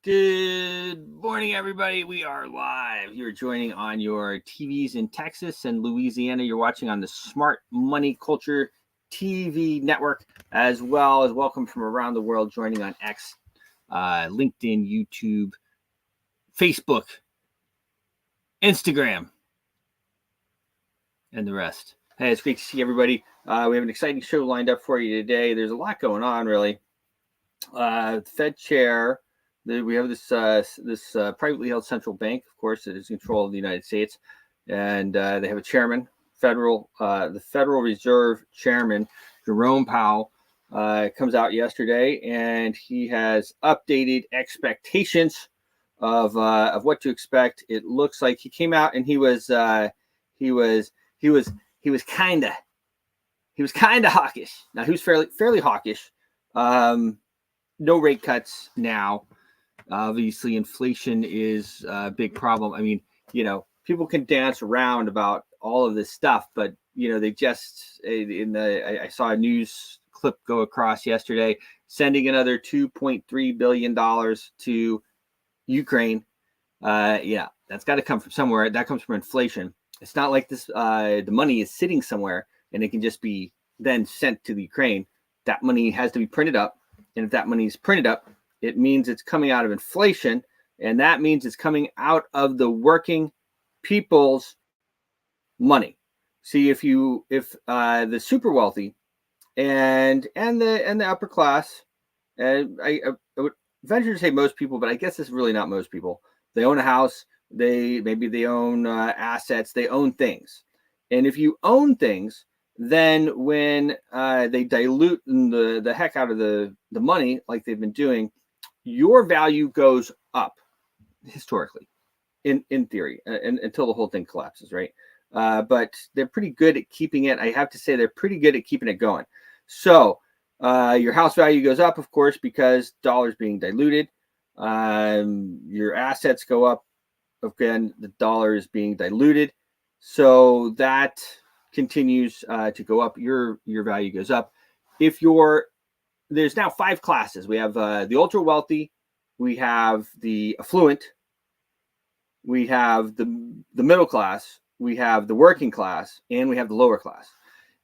Good morning, everybody. We are live. You're joining on your TVs in Texas and Louisiana. You're watching on the Smart Money Culture TV network, as well as welcome from around the world joining on X, LinkedIn, YouTube, Facebook, Instagram, and the rest. Hey, it's great to see everybody. We have an exciting show lined up for you today. There's a lot going on, really. Fed chair. We have this privately held central bank, of course, that is in control of the United States, and they have a chairman, the Federal Reserve Chairman Jerome Powell comes out yesterday, and he has updated expectations of what to expect. It looks like he came out and he was kind of hawkish. Now he was fairly hawkish. No rate cuts now. Obviously, inflation is a big problem. I mean, people can dance around about all of this stuff, but they just I saw a news clip go across yesterday, sending another $2.3 billion to Ukraine. That's got to come from somewhere. That comes from inflation. It's not like this. The money is sitting somewhere and it can just be then sent to the Ukraine. That money has to be printed up, and if that money is printed up, it means it's coming out of inflation, and that means it's coming out of the working people's money. See, if the super wealthy and the upper class, and I would venture to say most people, but I guess it's really not most people. They own a house, they own assets, they own things, and if you own things, then when they dilute the heck out of the money like they've been doing, your value goes up historically, in theory, until the whole thing collapses, right? But they're pretty good at keeping it. I have to say they're pretty good at keeping it going. So your house value goes up, of course, because dollars being diluted. Your assets go up. Again, the dollar is being diluted. So that continues to go up. Your value goes up. There's now 5 classes. We have the ultra wealthy, we have the affluent, we have the middle class, we have the working class, and we have the lower class.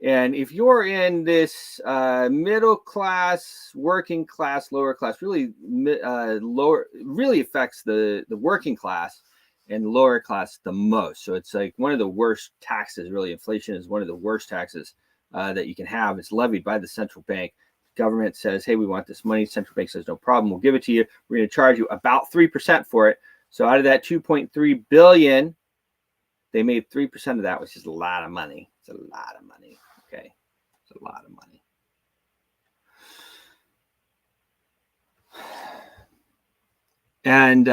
And if you're in this middle class, working class, lower class, really really affects the working class and lower class the most. So it's like one of the worst taxes. Really, inflation is one of the worst taxes that you can have. It's levied by the central bank. Government says, hey, we want this money. Central bank says, no problem, we'll give it to you. We're going to charge you about 3% for it. So out of that $2.3 billion, they made 3% of that, which is a lot of money. It's a lot of money. Okay, it's a lot of money. And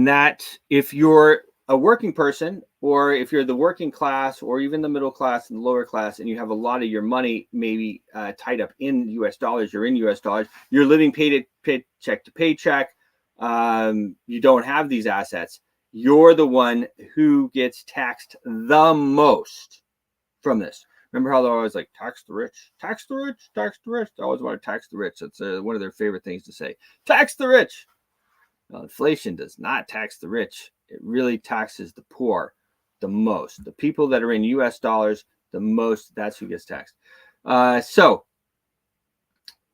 that, if you're a working person, or if you're the working class, or even the middle class and the lower class, and you have a lot of your money maybe tied up in U.S. dollars, you're in U.S. dollars, you're living paycheck to paycheck, you don't have these assets, you're the one who gets taxed the most from this. Remember how they're always like, tax the rich, tax the rich, tax the rich? They always want to tax the rich. That's one of their favorite things to say. Tax the rich. Well, inflation does not tax the rich. It really taxes the poor the most. The people that are in U.S. dollars the most, that's who gets taxed. So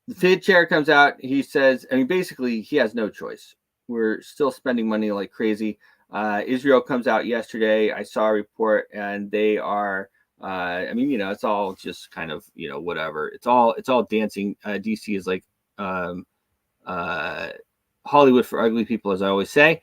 the Fed chair comes out. He says, basically, he has no choice. We're still spending money like crazy. Israel comes out yesterday. I saw a report, and they are, it's all just kind of, whatever. It's all dancing. DC is like Hollywood for ugly people, as I always say.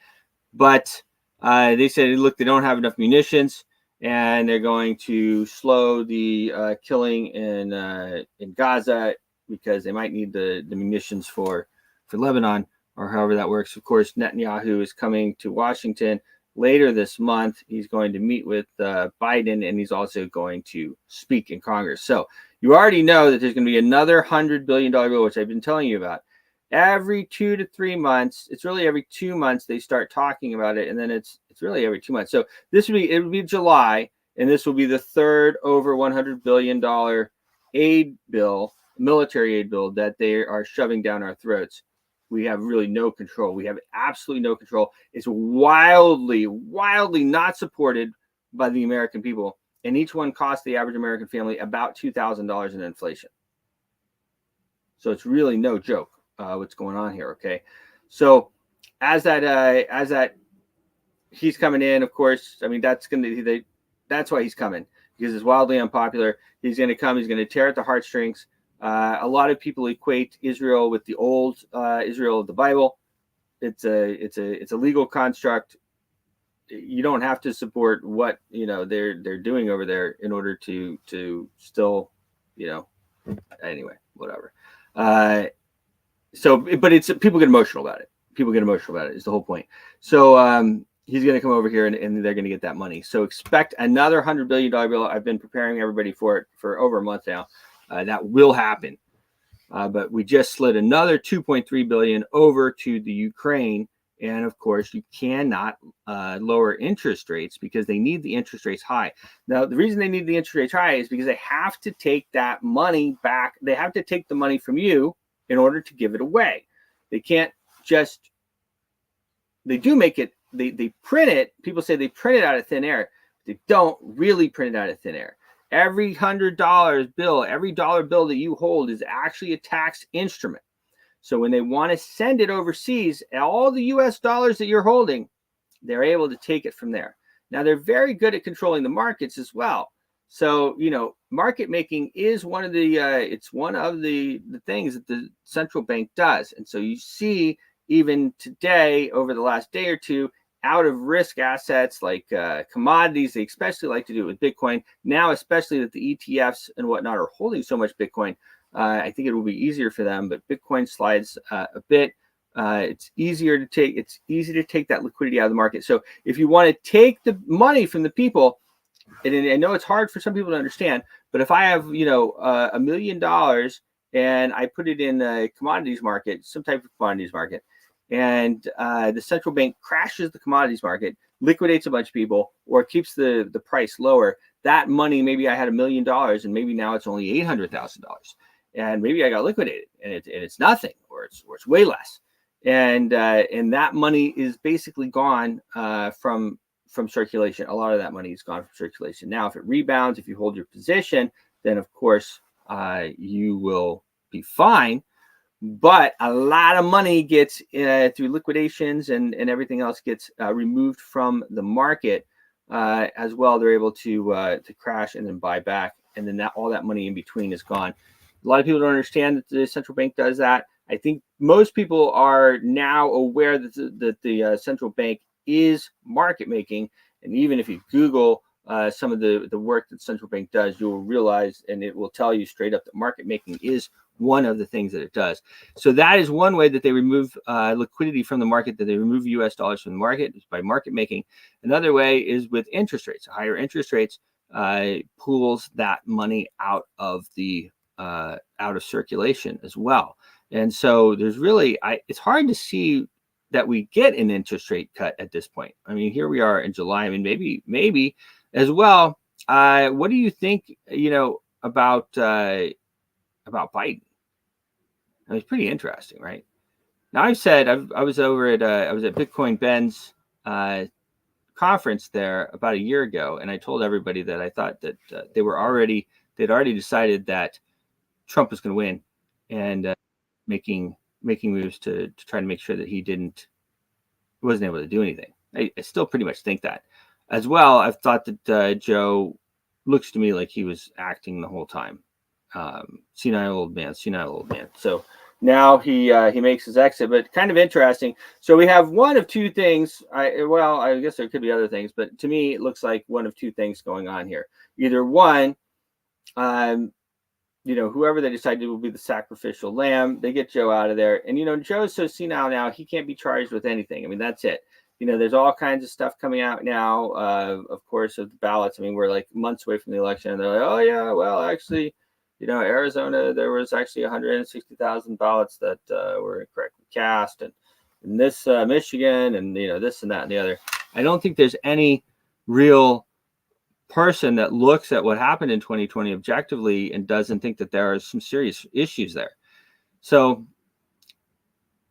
But they said, look, they don't have enough munitions, and they're going to slow the killing in Gaza because they might need the munitions for Lebanon, or however that works. Of course, Netanyahu is coming to Washington later this month. He's going to meet with Biden, and he's also going to speak in Congress. So you already know that there's going to be another $100 billion bill, which I've been telling you about. Every 2 to 3 months, it's really every 2 months they start talking about it, and then it's really every 2 months. So it will be July, and this will be the third over $100 billion aid bill, military aid bill, that they are shoving down our throats. we have really no control. We have absolutely no control. It's wildly not supported by the American people. And each one costs the average American family about $2,000 in inflation. So it's really no joke what's going on here. Okay. So as that he's coming in, of course, I mean, that's why he's coming, because it's wildly unpopular. He's going to come. He's going to tear at the heartstrings. A lot of people equate Israel with the old Israel of the Bible. It's a legal construct. You don't have to support what they're doing over there in order to still, anyway, whatever. But it's people get emotional about it. People get emotional about it is the whole point. So he's going to come over here and they're going to get that money. So expect another $100 billion bill. I've been preparing everybody for it for over a month now. That will happen. But we just slid another $2.3 billion over to the Ukraine. And of course, you cannot lower interest rates because they need the interest rates high. Now, the reason they need the interest rates high is because they have to take that money back. They have to take the money from you in order to give it away. They can't just, they do make it, they print it. People say they print it out of thin air. They don't really print it out of thin air. Every $100 bill, every dollar bill that you hold is actually a tax instrument. So when they want to send it overseas, all the US dollars that you're holding, they're able to take it from there. Now, they're very good at controlling the markets as well. So, market making is one of the things that the central bank does. And so you see even today, over the last day or two, out of risk assets like commodities, they especially like to do it with Bitcoin. Now, especially that the ETFs and whatnot are holding so much Bitcoin, I think it will be easier for them, but Bitcoin slides a bit. It's easy to take that liquidity out of the market. So if you want to take the money from the people, and I know it's hard for some people to understand, but if I have, $1 million and I put it in a commodities market, some type of commodities market, and the central bank crashes the commodities market, liquidates a bunch of people, or keeps the price lower, that money, maybe I had $1 million and maybe now it's only $800,000. And maybe I got liquidated and it's nothing, or it's way less. And that money is basically gone from circulation. A lot of that money is gone from circulation. Now, if it rebounds, if you hold your position, then of course you will be fine. But a lot of money gets through liquidations and everything else gets removed from the market as well. They're able to crash and then buy back, and then all that money in between is gone. A lot of people don't understand that the central bank does that. I think most people are now aware that the central bank is market making, and even if you Google some of the work that the central bank does, you will realize, and it will tell you straight up, that market making is one of the things that it does. So that is one way that they remove liquidity from the market, that they remove US dollars from the market, is by market making. Another way is with interest rates. Higher interest rates pulls that money out of circulation as well. And so there's really, it's hard to see that we get an interest rate cut at this point. I mean, here we are in July. I mean, maybe as well. What do you think, about Biden? It was pretty interesting, right? Now, I've said I was over at Bitcoin Ben's conference there about a year ago, and I told everybody that I thought that they'd already decided that Trump was going to win, and making moves to try to make sure that he wasn't able to do anything. I still pretty much think that. As well, I've thought that Joe looks to me like he was acting the whole time. Senile old man. So now he makes his exit, but kind of interesting. So we have one of two things. I guess there could be other things, but to me, it looks like one of two things going on here. Either one, whoever they decide will be the sacrificial lamb, they get Joe out of there. And, Joe's so senile now, he can't be charged with anything. I mean, that's it. There's all kinds of stuff coming out now, of course, of the ballots. I mean, we're like months away from the election, and they're like, oh, yeah, well, actually, Arizona, there was actually 160,000 ballots that were incorrectly cast, and in this Michigan, and, this and that and the other. I don't think there's any real person that looks at what happened in 2020 objectively and doesn't think that there are some serious issues there. So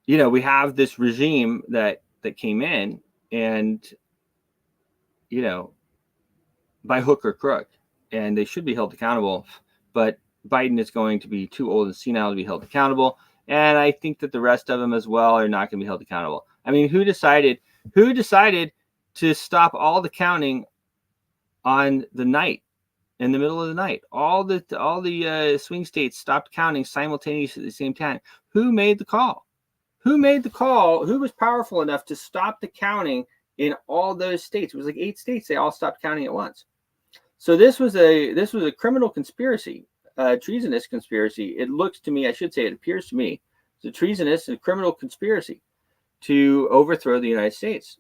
we have this regime that came in, and by hook or crook, and they should be held accountable. But Biden is going to be too old and senile to be held accountable, and I think that the rest of them as well are not going to be held accountable. I mean, who decided to stop all the counting on the night, in the middle of the night? All the swing states stopped counting simultaneously at the same time. Who made the call? Who made the call? Who was powerful enough to stop the counting in all those states? It was like 8 states. They all stopped counting at once. So this was a criminal conspiracy, treasonous conspiracy. It looks to me, I should say, it appears to me, it's a treasonous and criminal conspiracy to overthrow the United States,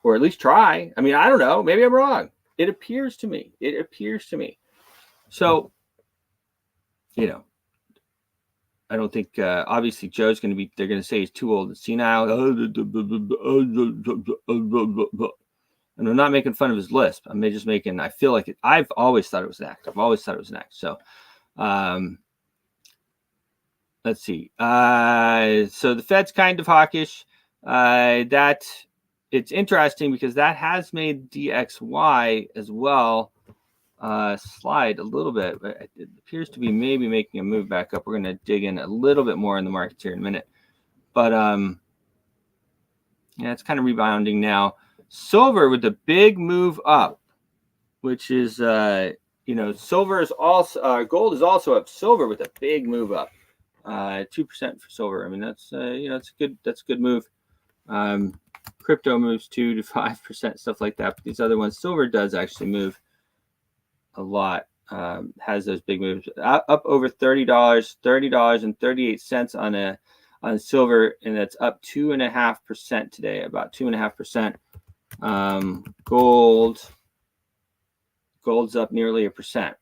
or at least try. I mean, I don't know. Maybe I'm wrong. It appears to me. So, I don't think, obviously, Joe's going to be, they're going to say he's too old and senile. And I'm not making fun of his lisp. I'm just making, I feel like I've always thought it was an act. So, let's see. So the Fed's kind of hawkish. That it's interesting because that has made DXY as well slide a little bit, but it appears to be maybe making a move back up. We're going to dig in a little bit more in the markets here in a minute, but it's kind of rebounding now. Silver with the big move up, which is silver is also gold is also up. Silver with a big move up, 2% for silver. I mean, that's it's a good move. Crypto moves 2 to 5%, stuff like that. But these other ones, silver does actually move a lot. Has those big moves up over $30.38 on silver, and that's up 2.5% today, about 2.5%. Gold's up nearly 1%.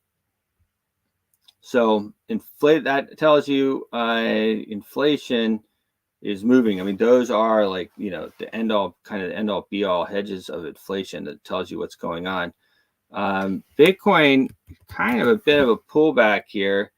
So that tells you inflation is moving. I mean, those are like the end all be all hedges of inflation that tells you what's going on. Bitcoin, kind of a bit of a pullback here.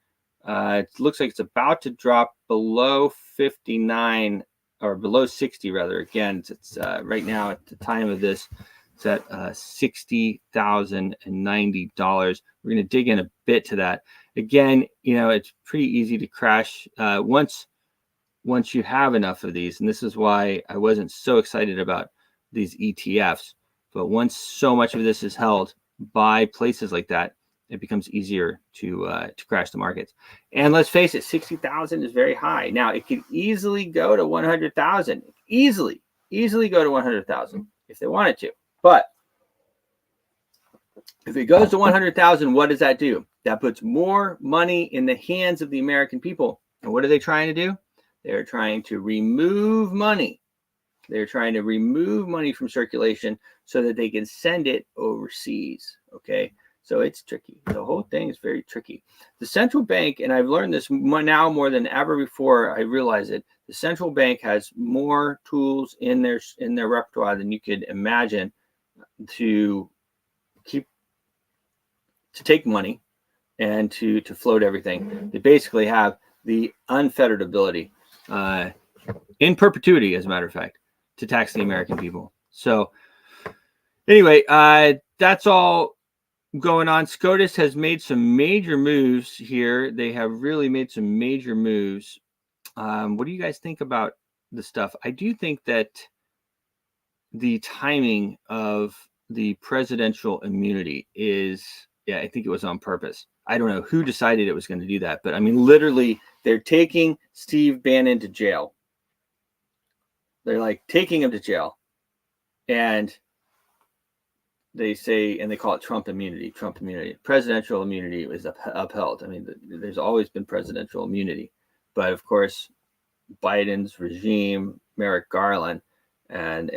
It looks like it's about to drop below 59 or below 60 rather. Again, it's right now at the time of this, it's at $60,090. We're going to dig in a bit to that. Again, it's pretty easy to crash once you have enough of these, and this is why I wasn't so excited about these ETFs. But once so much of this is held by places like that, it becomes easier to crash the markets. And let's face it, 60,000 is very high. Now it could easily go to 100,000. Easily go to 100,000 if they wanted to. But if it goes to 100,000, what does that do? That puts more money in the hands of the American people. And what are they trying to do? They're trying to remove money. They're trying to remove money from circulation so that they can send it overseas. Okay, so it's tricky. The whole thing is very tricky. The central bank, and I've learned this now more than ever before I realize it, the central bank has more tools in their repertoire than you could imagine to take money and to float everything. They basically have the unfettered ability in perpetuity, as a matter of fact, to tax the American people. So anyway, that's all going on. SCOTUS has made some major moves here. They have really made some major moves. What do you guys think about the stuff? I do think that the timing of the presidential immunity is, I think it was on purpose. I don't know who decided it was going to do that, but I mean, literally, they're taking Steve Bannon to jail. They're like taking him to jail, and they say, and they call it Trump immunity. Presidential immunity is upheld. I mean, there's always been presidential immunity, but of course, Biden's regime, Merrick, Garland, and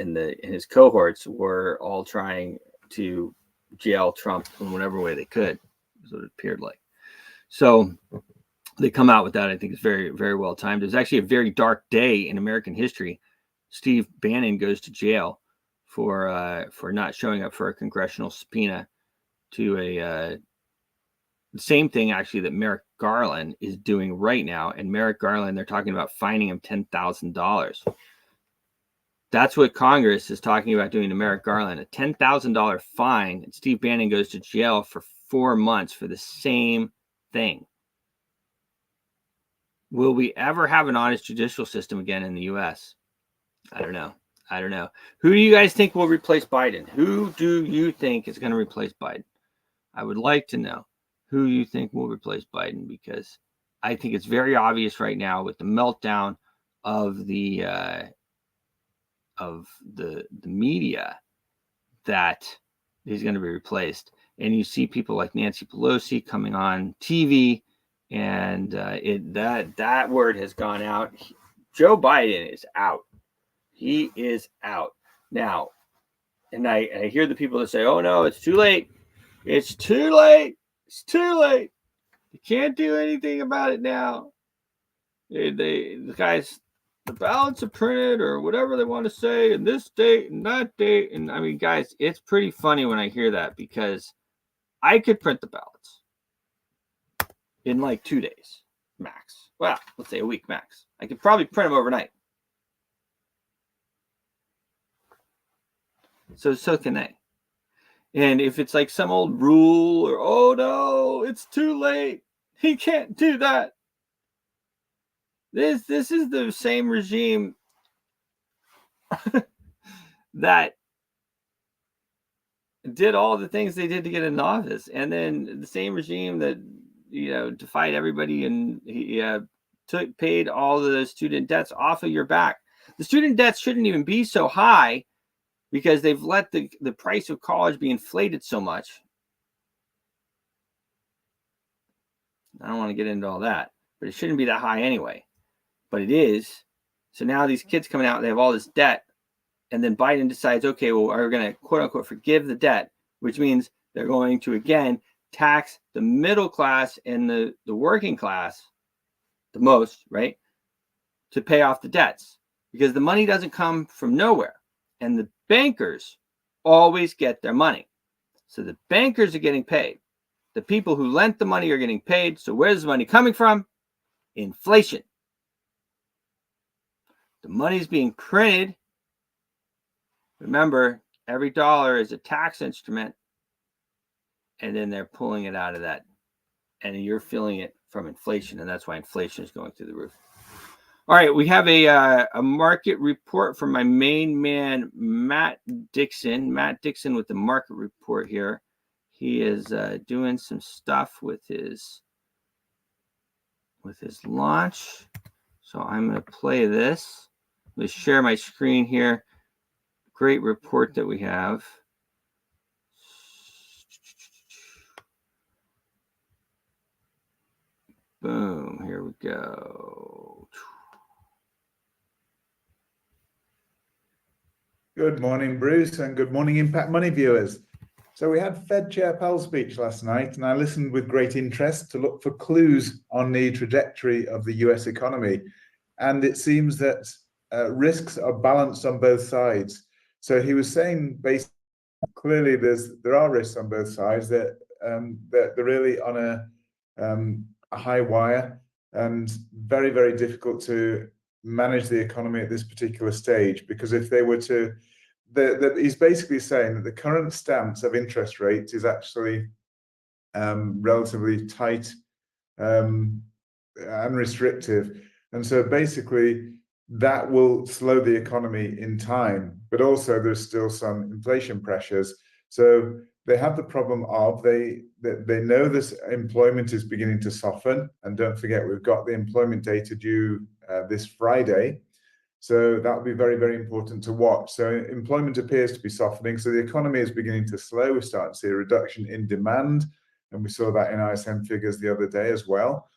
his cohorts were all trying to jail Trump in whatever way they could. Is what it appeared like. So they come out with that. I think it's very, very well timed. It was actually a very dark day in American history. Steve Bannon goes to jail for not showing up for a congressional subpoena to the same thing actually that Merrick Garland is doing right now. And Merrick Garland, they're talking about fining him $10,000. That's what Congress is talking about doing to Merrick Garland, a $10,000 fine, and Steve Bannon goes to jail for 4 months for the same thing. Will we ever have an honest judicial system again in the U.S.? I don't know. Who do you guys think will replace Biden? Who do you think is going to replace Biden? I would like to know who you think will replace Biden, because I think it's very obvious right now with the meltdown of the media that he's going to be replaced. And you see people like Nancy Pelosi coming on TV, and that word has gone out. Joe Biden is out. He is out now. And I hear the people that say, "Oh no, it's too late. It's too late. It's too late. You can't do anything about it now." The guys, the ballots are printed or whatever they want to say, and this date and that date. And I mean, guys, it's pretty funny when I hear that, because I could print the ballots in like 2 days max. Well, let's say a week max. I could probably print them overnight. So can they. And if it's like some old rule, or, "Oh no, it's too late, he can't do that." This is the same regime that did all the things they did to get in office, and then the same regime that defied everybody, and he paid all of the student debts off of your back. The student debts shouldn't even be so high, because they've let the price of college be inflated so much. I don't want to get into all that, but it shouldn't be that high anyway. But it is. So now these kids coming out, they have all this debt, and then Biden decides, okay, well, we're going to quote unquote forgive the debt, which means they're going to again tax the middle class and the working class the most, right, to pay off the debts, because the money doesn't come from nowhere, and the bankers always get their money. So the bankers are getting paid. The people who lent the money are getting paid. So where's the money coming from? Inflation. The money's being printed. Remember, every dollar is a tax instrument, and then they're pulling it out of that, and you're feeling it from inflation, and that's why inflation is going through the roof. All right, we have a market report from my main man, Matt Dixon. Matt Dixon with the market report here. He is doing some stuff with his launch. So I'm going to play this. Let me share my screen here. Great report that we have. Boom, here we go. Good morning, Bruce, and good morning, Impact Money viewers. So we had Fed Chair Powell's speech last night, and I listened with great interest to look for clues on the trajectory of the US economy. And it seems that risks are balanced on both sides. So he was saying basically clearly there are risks on both sides, that they're really on a high wire, and very, very difficult to manage the economy at this particular stage, because if they were to, he's basically saying that the current stance of interest rates is actually relatively tight and restrictive, and so basically that will slow the economy in time, but also there's still some inflation pressures. So they have the problem of they know this employment is beginning to soften, and don't forget we've got the employment data due this Friday, so that will be very, very important to watch. So employment appears to be softening, so the economy is beginning to slow. We're starting to see a reduction in demand, and we saw that in ISM figures the other day as well,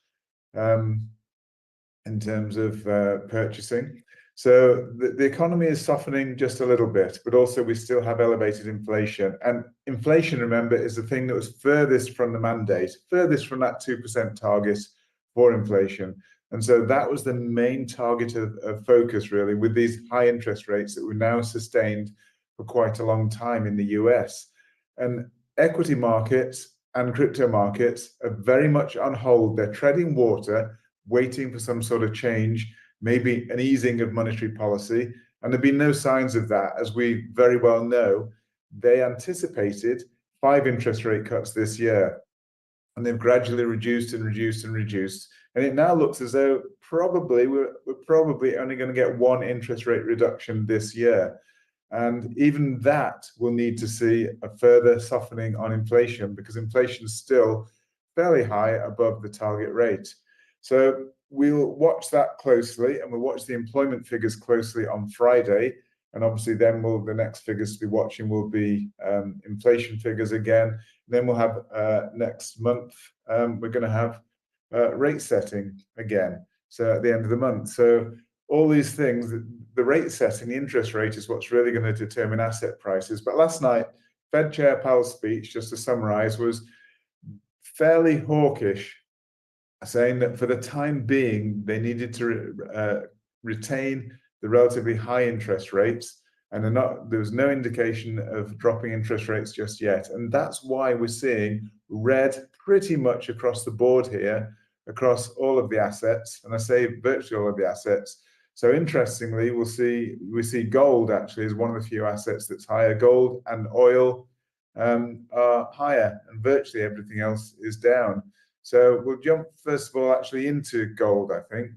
in terms of purchasing. So the economy is softening just a little bit, but also we still have elevated inflation. And inflation, remember, is the thing that was furthest from the mandate, furthest from that 2% target for inflation. And so that was the main target of focus, really, with these high interest rates that we've now sustained for quite a long time in the US. And equity markets and crypto markets are very much on hold. They're treading water, waiting for some sort of change, maybe an easing of monetary policy. And there've been no signs of that, as we very well know. They anticipated 5 interest rate cuts this year, and they've gradually reduced and reduced and reduced. And it now looks as though we're probably only going to get 1 interest rate reduction this year. And even that will need to see a further softening on inflation, because inflation is still fairly high above the target rate. So we'll watch that closely, and we'll watch the employment figures closely on Friday. And obviously then the next figures to be watching will be inflation figures again. Then we'll have next month, we're going to have rate setting again. So at the end of the month. So all these things, the rate setting, the interest rate is what's really going to determine asset prices. But last night, Fed Chair Powell's speech, just to summarize, was fairly hawkish, saying that for the time being, they needed to retain the relatively high interest rates, and there was no indication of dropping interest rates just yet. And that's why we're seeing red pretty much across the board here, across all of the assets, and I say virtually all of the assets. So interestingly, we see gold actually is one of the few assets that's higher. Gold and oil are higher, and virtually everything else is down. So we'll jump first of all actually into gold, I think.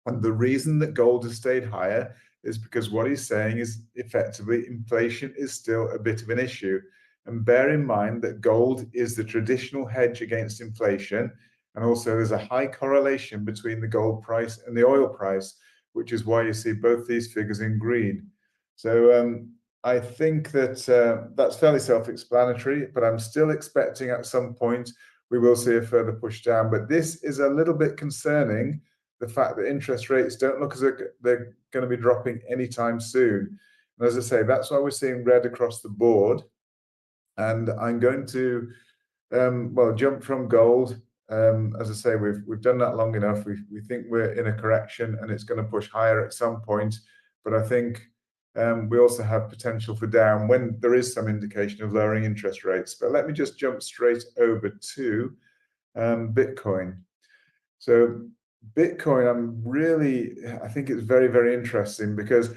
And the reason that gold has stayed higher is because what he's saying is effectively inflation is still a bit of an issue. And bear in mind that gold is the traditional hedge against inflation. And also there's a high correlation between the gold price and the oil price, which is why you see both these figures in green. So I think that that's fairly self-explanatory, but I'm still expecting at some point we will see a further push down. But this is a little bit concerning, the fact that interest rates don't look as if they're going to be dropping anytime soon. And as I say, that's why we're seeing red across the board. And I'm going to, jump from gold. As I say, we've done that long enough. We think we're in a correction, and it's going to push higher at some point. But I think we also have potential for down when there is some indication of lowering interest rates. But let me just jump straight over to Bitcoin. So Bitcoin, I think it's very, very interesting, because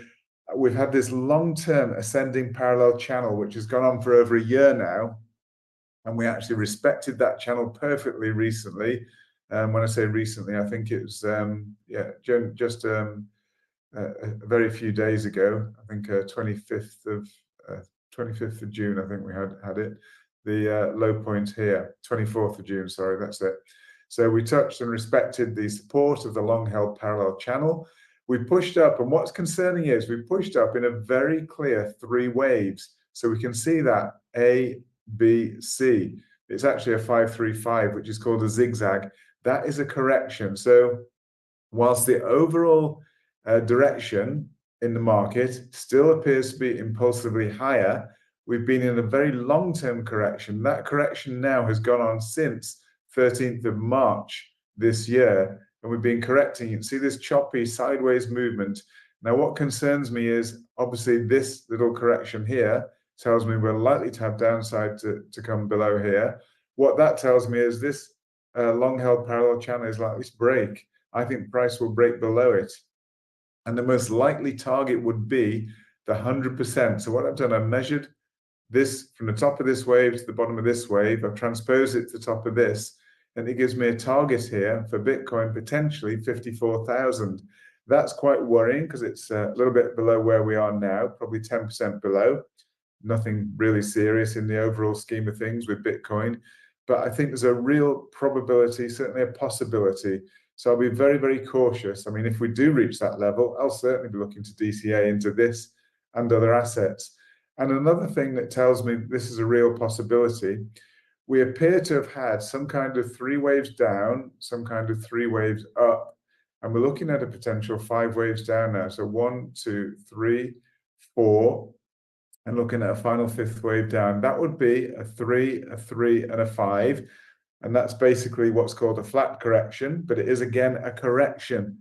we've had this long-term ascending parallel channel, which has gone on for over a year now. And we actually respected that channel perfectly recently. When I say recently, I think it was just a very few days ago. I think 25th of June. I think we had it. The low point here, 24th of June. Sorry, that's it. So we touched and respected the support of the long-held parallel channel. We pushed up, and what's concerning is we pushed up in a very clear 3 waves. So we can see that A, B, C. It's actually a 5-3-5, which is called a zigzag. That is a correction. So whilst the overall direction in the market still appears to be impulsively higher, we've been in a very long-term correction. That correction now has gone on since 13th of March this year, and we've been correcting. You can see this choppy sideways movement. Now, what concerns me is obviously this little correction here tells me we're likely to have downside to come below here. What that tells me is this long-held parallel channel is likely to break. I think price will break below it. And the most likely target would be the 100%. So what I've done, I've measured this from the top of this wave to the bottom of this wave. I've transposed it to the top of this, and it gives me a target here for Bitcoin, potentially 54,000. That's quite worrying, because it's a little bit below where we are now, probably 10% below. Nothing really serious in the overall scheme of things with Bitcoin. But I think there's a real probability, certainly a possibility. So I'll be very, very cautious. I mean, if we do reach that level, I'll certainly be looking to DCA into this and other assets. And another thing that tells me this is a real possibility, we appear to have had some kind of 3 waves down, some kind of 3 waves up, and we're looking at a potential 5 waves down now. So 1, 2, 3, 4, and looking at a final 5th wave down. That would be a 3, a 3, and a 5. And that's basically what's called a flat correction, but it is again a correction.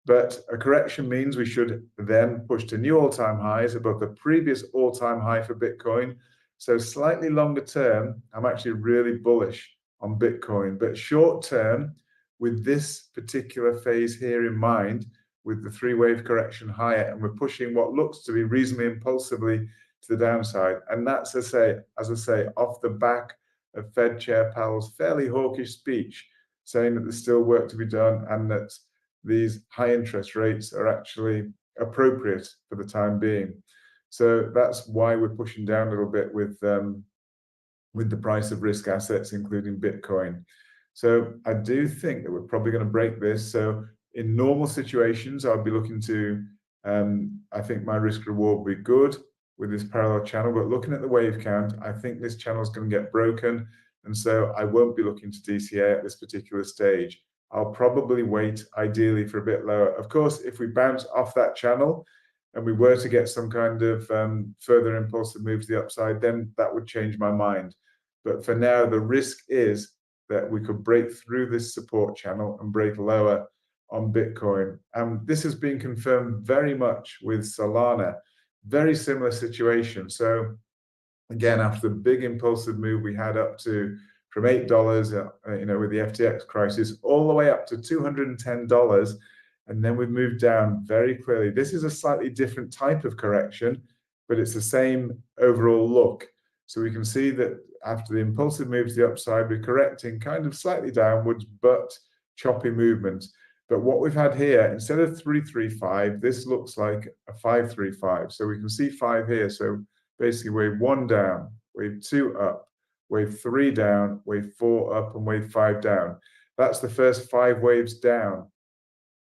But a correction means we should then push to new all-time highs above the previous all-time high for Bitcoin, So slightly longer term, I'm actually really bullish on Bitcoin. But short term, with this particular phase here in mind, with the three-wave correction higher, and we're pushing what looks to be reasonably impulsively to the downside. And that's, as I say, off the back of Fed Chair Powell's fairly hawkish speech, saying that there's still work to be done and that these high interest rates are actually appropriate for the time being. So that's why we're pushing down a little bit with the price of risk assets, including Bitcoin. So I do think that we're probably going to break this. So in normal situations, I'll be looking to, I think my risk reward will be good with this parallel channel, but looking at the wave count, I think this channel is going to get broken. And so I won't be looking to DCA at this particular stage. I'll probably wait ideally for a bit lower. Of course, if we bounce off that channel and we were to get some kind of further impulsive move to the upside, then that would change my mind. But for now, the risk is that we could break through this support channel and break lower on Bitcoin. This has been confirmed very much with Solana. Very similar situation. So again, after the big impulsive move we had up to from $8, with the FTX crisis, all the way up to $210, and then we've moved down very clearly. This is a slightly different type of correction, but it's the same overall look. So we can see that after the impulsive move to the upside, we're correcting kind of slightly downwards, but choppy movements. But what we've had here, instead of 335, this looks like a 535. So we can see 5 here. So basically wave 1 down, wave 2 up, wave 3 down, wave 4 up, and wave 5 down. That's the first 5 waves down.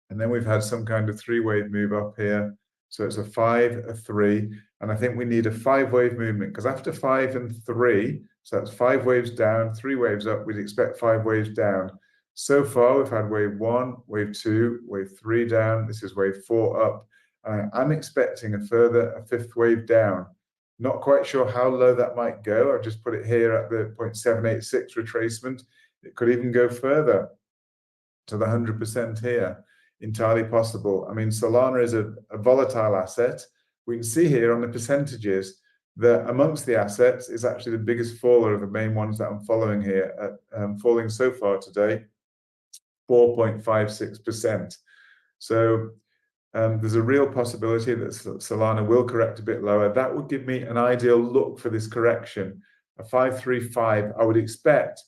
And then we've had some kind of 3-wave move up here. So it's a 5, a 3, and I think we need a 5-wave movement, because after 5 and 3, so that's 5 waves down, 3 waves up, we'd expect 5 waves down. So far, we've had wave 1, wave 2, wave 3 down. This is wave 4 up. I'm expecting a 5th wave down. Not quite sure how low that might go. I've just put it here at the 0.786 retracement. It could even go further to the 100% here. Entirely possible. I mean, Solana is a volatile asset. We can see here on the percentages that amongst the assets is actually the biggest faller of the main ones that I'm following here, falling so far today, 4.56%. So there's a real possibility that Solana will correct a bit lower. That would give me an ideal look for this correction. A 535, I would expect.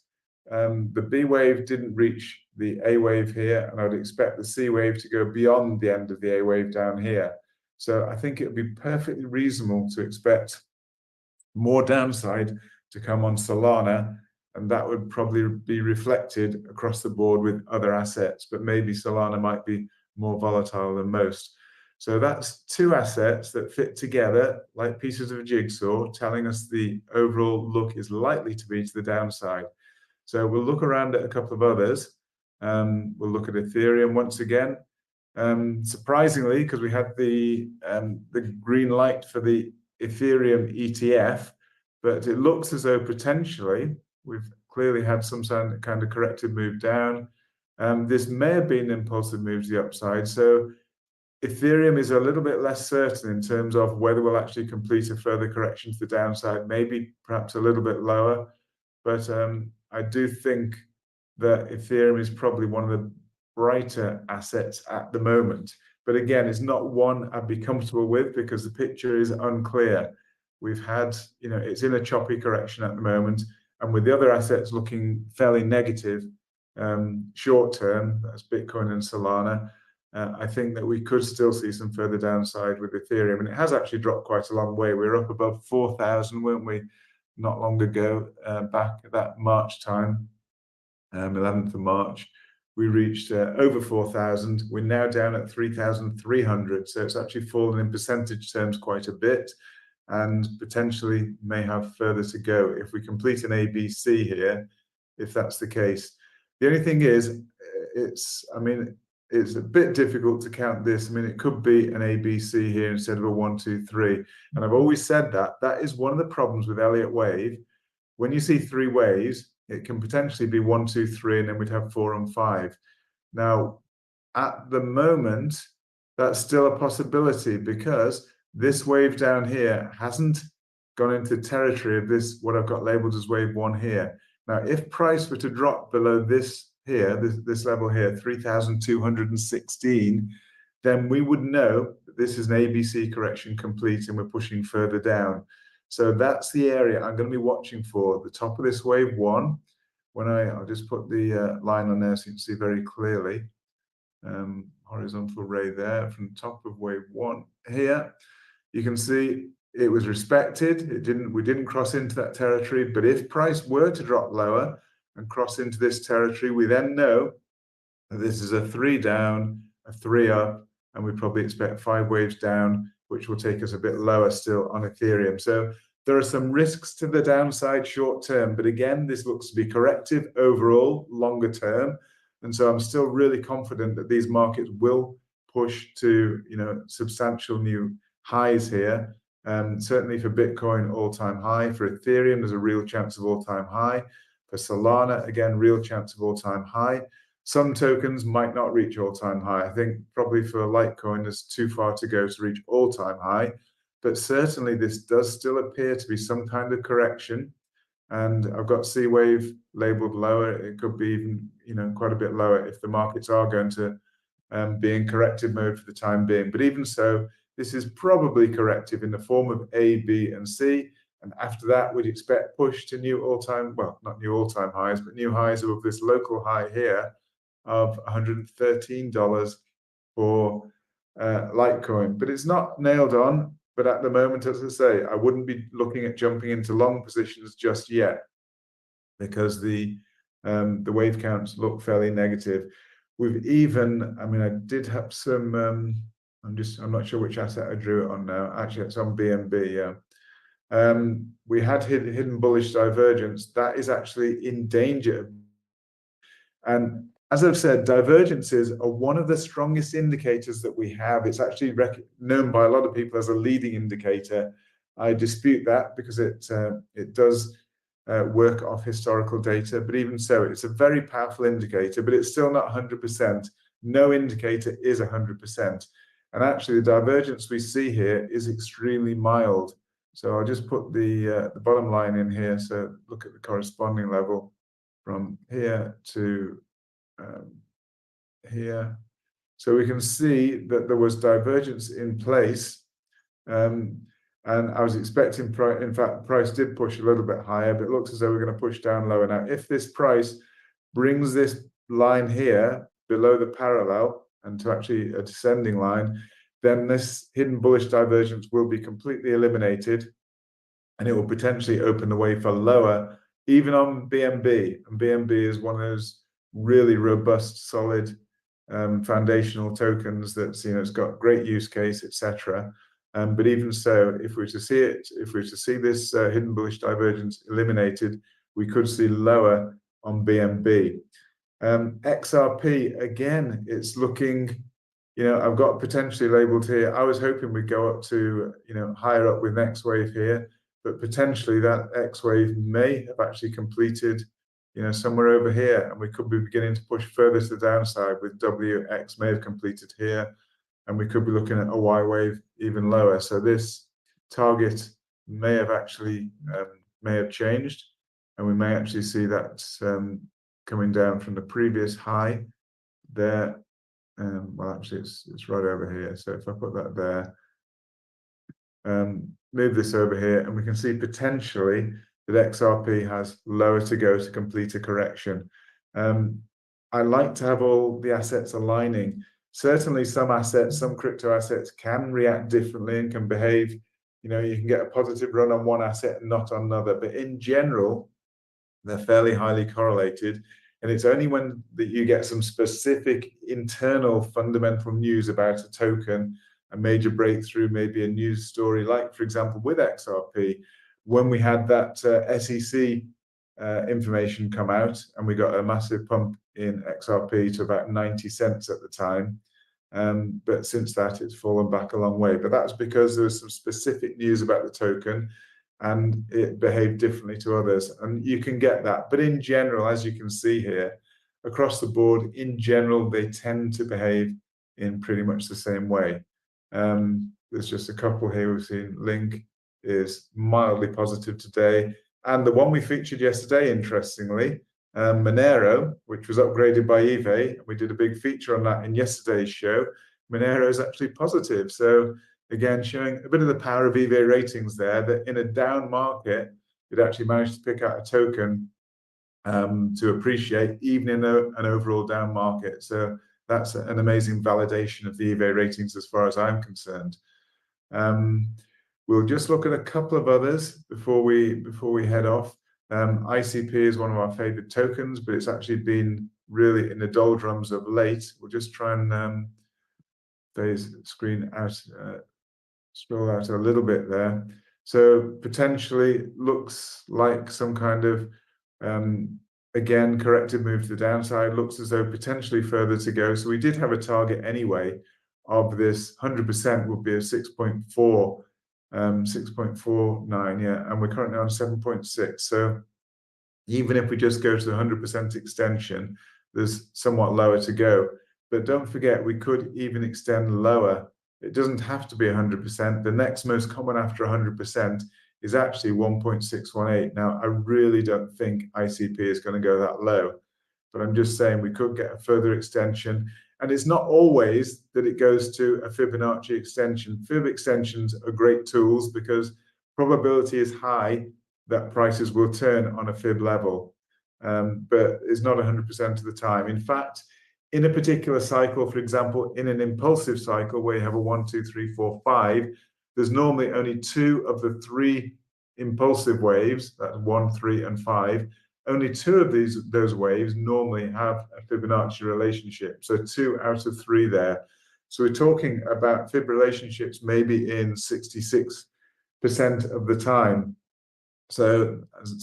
The B wave didn't reach the A wave here, and I would expect the C wave to go beyond the end of the A wave down here. So I think it would be perfectly reasonable to expect more downside to come on Solana, and that would probably be reflected across the board with other assets, but maybe Solana might be more volatile than most. So that's 2 assets that fit together like pieces of a jigsaw, telling us the overall look is likely to be to the downside. So we'll look around at a couple of others. We'll look at Ethereum once again. Surprisingly, because we had the green light for the Ethereum ETF, but it looks as though potentially we've clearly had some kind of corrective move down. This may have been an impulsive move to the upside. So Ethereum is a little bit less certain in terms of whether we'll actually complete a further correction to the downside, maybe perhaps a little bit lower. But I do think that Ethereum is probably one of the brighter assets at the moment. But again, it's not one I'd be comfortable with because the picture is unclear. We've had, it's in a choppy correction at the moment. And with the other assets looking fairly negative short term, that's Bitcoin and Solana, I think that we could still see some further downside with Ethereum. And it has actually dropped quite a long way. We were up above 4,000, weren't we, not long ago, back at that March time, 11th of March. We reached over 4,000. We're now down at 3,300. So it's actually fallen in percentage terms quite a bit and potentially may have further to go if we complete an ABC here, if that's the case. The only thing is, it's a bit difficult to count this. I mean, it could be an ABC here instead of a 1, 2, 3. And I've always said that is one of the problems with Elliott Wave. When you see 3 waves, it can potentially be 1, 2, 3, and then we'd have 4 and 5. Now, at the moment, that's still a possibility because this wave down here hasn't gone into territory of this, what I've got labeled as wave 1 here. Now, if price were to drop below this here, this level here, 3,216, then we would know that this is an ABC correction complete and we're pushing further down. So that's the area I'm going to be watching for, the top of this wave 1. When I'll just put the line on there so you can see very clearly. Horizontal ray there from the top of wave 1 here. You can see it was respected. We didn't cross into that territory, but if price were to drop lower and cross into this territory, we then know that this is a 3 down, a 3 up, and we probably expect 5 waves down, which will take us a bit lower still on Ethereum. So there are some risks to the downside short term, but again, this looks to be corrective overall, longer term. And so I'm still really confident that these markets will push to, substantial new highs here. Certainly for Bitcoin, all-time high. For Ethereum, there's a real chance of all-time high. For Solana, again, real chance of all-time high. Some tokens might not reach all-time high. I think probably for Litecoin, there's too far to go to reach all-time high. But certainly this does still appear to be some kind of correction. And I've got C wave labeled lower. It could be even, quite a bit lower if the markets are going to be in corrective mode for the time being. But even so, this is probably corrective in the form of A, B, and C. And after that, we'd expect push to new all-time, well, not new all-time highs, but new highs above this local high here of $113 for Litecoin. But it's not nailed on. But at the moment, as I say, I wouldn't be looking at jumping into long positions just yet because the wave counts look fairly negative. We've even, I did have some, I'm not sure which asset I drew it on now. Actually, it's on BNB, yeah. We had hidden bullish divergence. That is actually in danger. And as I've said, divergences are one of the strongest indicators that we have. It's actually known by a lot of people as a leading indicator. I dispute that because it does work off historical data, but even so, it's a very powerful indicator, but it's still not 100%. No indicator is 100%. And actually, the divergence we see here is extremely mild. So I'll just put the bottom line in here. So look at the corresponding level from here to here. So we can see that there was divergence in place. And I was expecting, in fact, price did push a little bit higher, but it looks as though we're going to push down lower. Now, if this price brings this line here below the parallel and to actually a descending line, then this hidden bullish divergence will be completely eliminated and it will potentially open the way for lower, even on BNB. And BNB is one of those really robust, solid foundational tokens that's, it's got great use case, etc. But even so, if we were to see it, if we were to see this hidden bullish divergence eliminated, we could see lower on BNB. XRP, again, it's looking, I've got potentially labeled here. I was hoping we'd go up to, higher up with next wave here, but potentially that X wave may have actually completed, somewhere over here, and we could be beginning to push further to the downside with WX may have completed here, and we could be looking at a Y wave even lower. So this target may have actually may have changed, and we may actually see that coming down from the previous high there. Well, actually, it's right over here. So if I put that there, move this over here, and we can see potentially that XRP has lower to go to complete a correction. I like to have all the assets aligning. Certainly some assets, some crypto assets can react differently and can behave, you can get a positive run on one asset and not on another. But in general, they're fairly highly correlated. And it's only when that you get some specific internal fundamental news about a token, a major breakthrough, maybe a news story, like, for example, with XRP, when we had that SEC information come out and we got a massive pump in XRP to about 90 cents at the time. But since that, it's fallen back a long way. But that's because there was some specific news about the token and it behaved differently to others. And you can get that. But in general, as you can see here, across the board, in general, they tend to behave in pretty much the same way. There's just a couple here. We've seen Link is mildly positive today. And the one we featured yesterday, interestingly, Monero, which was upgraded by eBay, we did a big feature on that in yesterday's show. Monero is actually positive. So again, showing a bit of the power of eBay ratings there, that in a down market, it actually managed to pick out a token to appreciate even in an overall down market. So that's an amazing validation of the eBay ratings as far as I'm concerned. We'll just look at a couple of others before we head off. ICP is one of our favorite tokens, but it's actually been really in the doldrums of late. We'll just try and phase screen out, scroll out a little bit there. So potentially looks like some kind of again corrective move to the downside. Looks as though potentially further to go. So we did have a target anyway of this 100% would be a 6.4. 6.49, yeah, and we're currently on 7.6. So even if we just go to the 100% extension, there's somewhat lower to go. But don't forget, we could even extend lower. It doesn't have to be 100%. The next most common after 100% is actually 1.618. Now, I really don't think ICP is going to go that low, but I'm just saying we could get a further extension. And it's not always that it goes to a Fibonacci extension. Fib extensions are great tools because probability is high that prices will turn on a Fib level, but it's not 100% of the time. In fact, in a particular cycle, for example, in an impulsive cycle where you have a 1, 2, 3, 4, 5, there's normally only 2 of the 3 impulsive waves, that's 1, 3, and 5. Only 2 of those waves normally have a Fibonacci relationship. So 2 out of 3 there. So we're talking about Fib relationships maybe in 66% of the time. So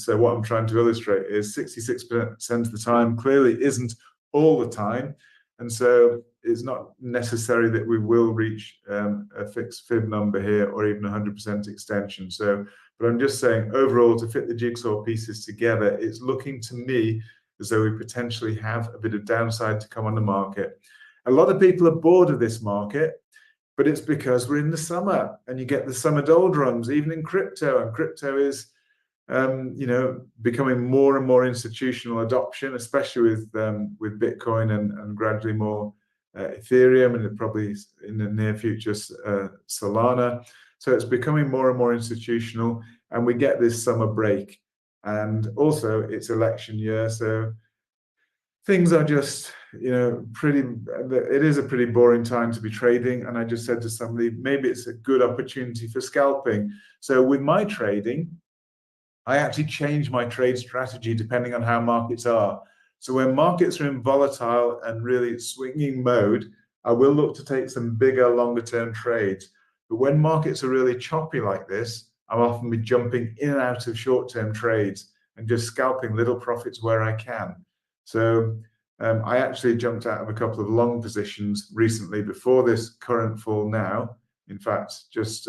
what I'm trying to illustrate is 66% of the time clearly isn't all the time. And so it's not necessary that we will reach a fixed Fib number here or even 100% extension. So, but I'm just saying overall to fit the jigsaw pieces together, it's looking to me as though we potentially have a bit of downside to come on the market. A lot of people are bored of this market, but it's because we're in the summer and you get the summer doldrums, even in crypto, and crypto is becoming more and more institutional adoption, especially with Bitcoin and gradually more Ethereum, and probably in the near future Solana. So it's becoming more and more institutional, and we get this summer break, and also it's election year, so things are just it is a pretty boring time to be trading. And I just said to somebody, maybe it's a good opportunity for scalping. So with my trading, I actually change my trade strategy depending on how markets are. So when markets are in volatile and really swinging mode, I will look to take some bigger, longer term trades. But when markets are really choppy like this, I'll often be jumping in and out of short term trades and just scalping little profits where I can. So I actually jumped out of a couple of long positions recently before this current fall now. In fact, just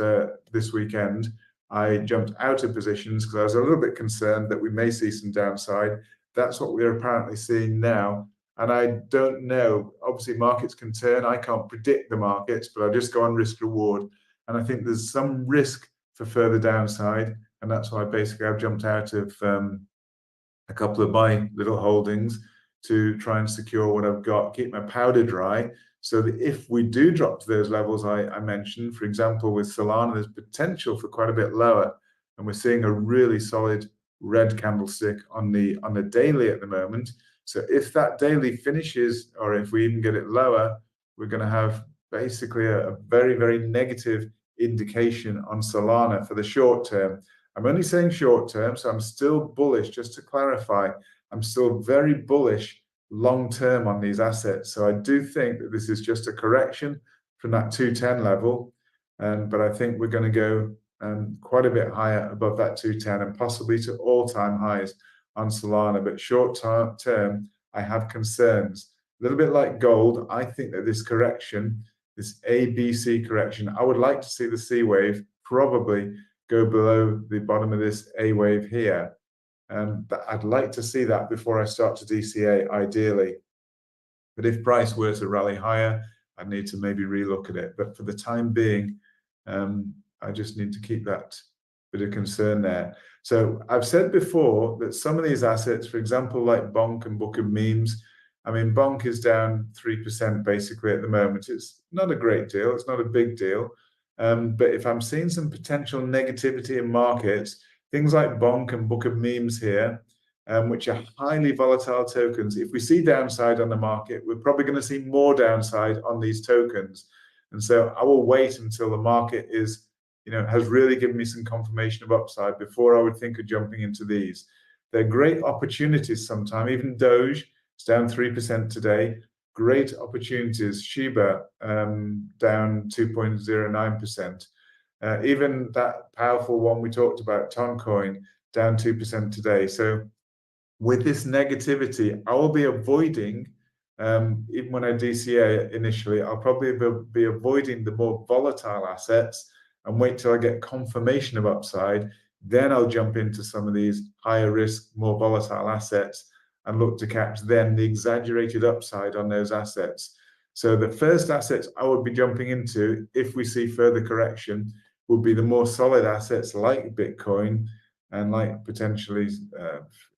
this weekend, I jumped out of positions because I was a little bit concerned that we may see some downside. That's what we're apparently seeing now. And I don't know, obviously markets can turn. I can't predict the markets, but I just go on risk reward. And I think there's some risk for further downside. And that's why basically I've jumped out of a couple of my little holdings to try and secure what I've got, keep my powder dry, so that if we do drop to those levels I mentioned, for example, with Solana, there's potential for quite a bit lower. And we're seeing a really solid red candlestick on the daily at the moment. So if that daily finishes, or if we even get it lower, we're going to have basically a very, very negative indication on Solana for the short term. I'm only saying short term, so I'm still bullish. Just to clarify, I'm still very bullish long term on these assets. So I do think that this is just a correction from that 210 level, but I think we're going to go quite a bit higher above that 210 and possibly to all-time highs on Solana. But short term, I have concerns. A little bit like gold, I think that this correction, this ABC correction, I would like to see the C wave probably go below the bottom of this A wave here. But I'd like to see that before I start to DCA, ideally. But if price were to rally higher, I'd need to maybe relook at it. But for the time being, I just need to keep that bit of concern there. So I've said before that some of these assets, for example, like Bonk and Book of Memes, I mean, Bonk is down 3% basically at the moment. It's not a great deal. It's not a big deal. But if I'm seeing some potential negativity in markets, things like Bonk and Book of Memes here, which are highly volatile tokens, if we see downside on the market, we're probably going to see more downside on these tokens. And so I will wait until the market is, has really given me some confirmation of upside before I would think of jumping into these. They're great opportunities sometime. Even Doge, it's down 3% today. Great opportunities. Shiba down 2.09%. Even that powerful one we talked about, Toncoin, down 2% today. So with this negativity, I will be avoiding, even when I DCA initially, I'll probably be avoiding the more volatile assets and wait till I get confirmation of upside. Then I'll jump into some of these higher risk, more volatile assets and look to catch then the exaggerated upside on those assets. So the first assets I would be jumping into, if we see further correction, would be the more solid assets like Bitcoin and like potentially,